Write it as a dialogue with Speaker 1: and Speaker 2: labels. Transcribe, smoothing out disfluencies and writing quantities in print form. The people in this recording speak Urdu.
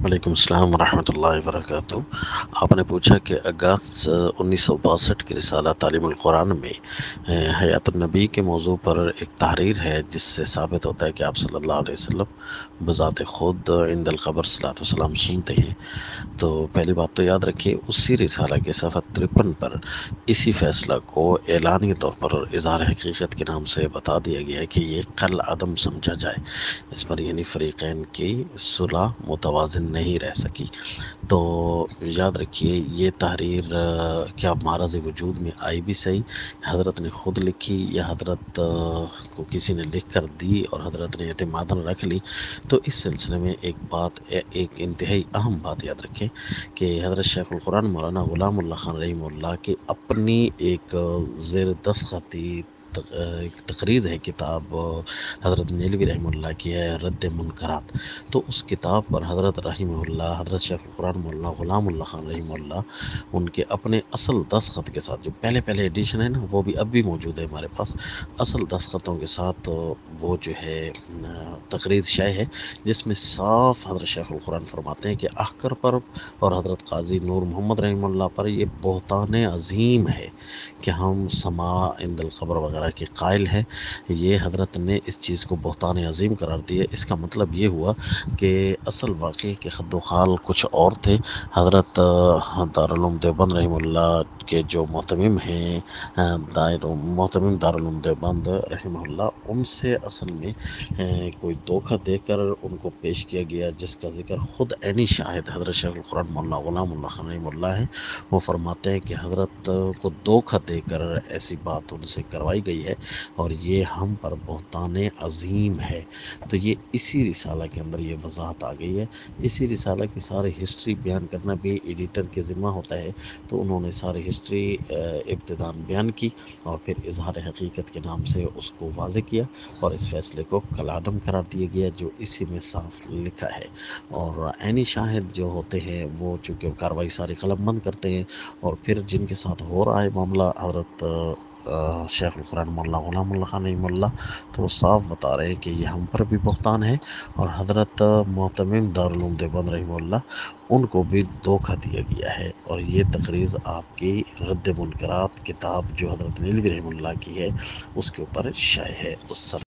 Speaker 1: وعلیکم السلام ورحمۃ اللہ وبرکاتہ۔ آپ نے پوچھا کہ اگست 1962 کی رسالہ تعلیم القرآن میں حیات النبی کے موضوع پر ایک تحریر ہے، جس سے ثابت ہوتا ہے کہ آپ صلی اللہ علیہ وسلم بذات خود عند القبر صلاۃ والسلام سنتے ہیں۔ تو پہلی بات تو یاد رکھیے، اسی رسالہ کے صفحہ 53 پر اسی فیصلہ کو اعلانی طور پر اظہار حقیقت کے نام سے بتا دیا گیا ہے کہ یہ کل عدم سمجھا جائے۔ اس پر یعنی فریقین کی صلح متوازن نہیں رہ سکی۔ تو یاد رکھیے، یہ تحریر کیا معرض وجود میں آئی بھی صحیح، حضرت نے خود لکھی یا حضرت کو کسی نے لکھ کر دی اور حضرت نے اعتماداً رکھ لی؟ تو اس سلسلے میں ایک انتہائی اہم بات یاد رکھیں کہ حضرت شیخ القرآن مولانا غلام اللہ خان رحمہ اللہ کی اپنی ایک زیر دستخطی ایک تقریر ہے، کتاب حضرت نیلوی رحمہ اللہ کی ہے، رد منکرات۔ تو اس کتاب پر حضرت رحمہ اللہ، حضرت شیخ القرآن مولانا غلام اللہ خان رحمہ اللہ، ان کے اپنے اصل دستخط کے ساتھ، جو پہلے ایڈیشن ہے نا، وہ بھی اب بھی موجود ہے ہمارے پاس، اصل دستخطوں کے ساتھ وہ جو ہے تقریر شائع ہے، جس میں صاف حضرت شیخ القرآن فرماتے ہیں کہ احکر پر اور حضرت قاضی نور محمد رحمہ اللہ پر یہ بہتان عظیم ہے کہ ہم سماع عند القبر وغیرہ کے قائل ہیں۔ یہ حضرت نے اس چیز کو بہتان عظیم قرار دیا۔ اس کا مطلب یہ ہوا کہ اصل واقعے کے خد و خال کچھ اور تھے۔ حضرت دارالعلوم دیوبند رحمہ اللہ کے جو محتمم ہیں، محتمم دارالعلوم دیوبند رحمہ اللہ، ان سے اصل میں کوئی دھوکہ دے کر ان کو پیش کیا گیا، جس کا ذکر خود عینی شاہد حضرت شیخ القرآن مولانا غلام اللہ خان رحمہ اللہ ہے۔ وہ فرماتے ہیں کہ حضرت کو دھوکہ دے کر ایسی بات ان سے کروائی گئی ہے اور یہ ہم پر بہتان عظیم ہے۔ تو یہ اسی رسالہ کے اندر یہ وضاحت آ گئی ہے۔ اسی رسالہ کی ساری ہسٹری بیان کرنا بھی ایڈیٹر کے ذمہ ہوتا ہے، تو انہوں نے ساری ہسٹری ابتداً بیان کی اور پھر اظہار حقیقت کے نام سے اس کو واضح کیا اور اس فیصلے کو کالعدم قرار دیا گیا، جو اسی میں صاف لکھا ہے۔ اور عینی شاہد جو ہوتے ہیں، وہ چونکہ کاروائی ساری قلم بند کرتے ہیں، اور پھر جن کے ساتھ ہو رہا ہے معاملہ حضرت شیخ القرآن مولانا غلام اللہ خان رحمہ اللہ، تو وہ صاف بتا رہے ہیں کہ یہ ہم پر بھی بہتان ہے، اور حضرت محتمم دارالعلوم دیوبند رحمہ اللہ، ان کو بھی دھوکہ دیا گیا ہے۔ اور یہ تقریر آپ کی رد منکرات کتاب جو حضرت نیلوی رحمہ اللہ کی ہے، اس کے اوپر شائع ہے۔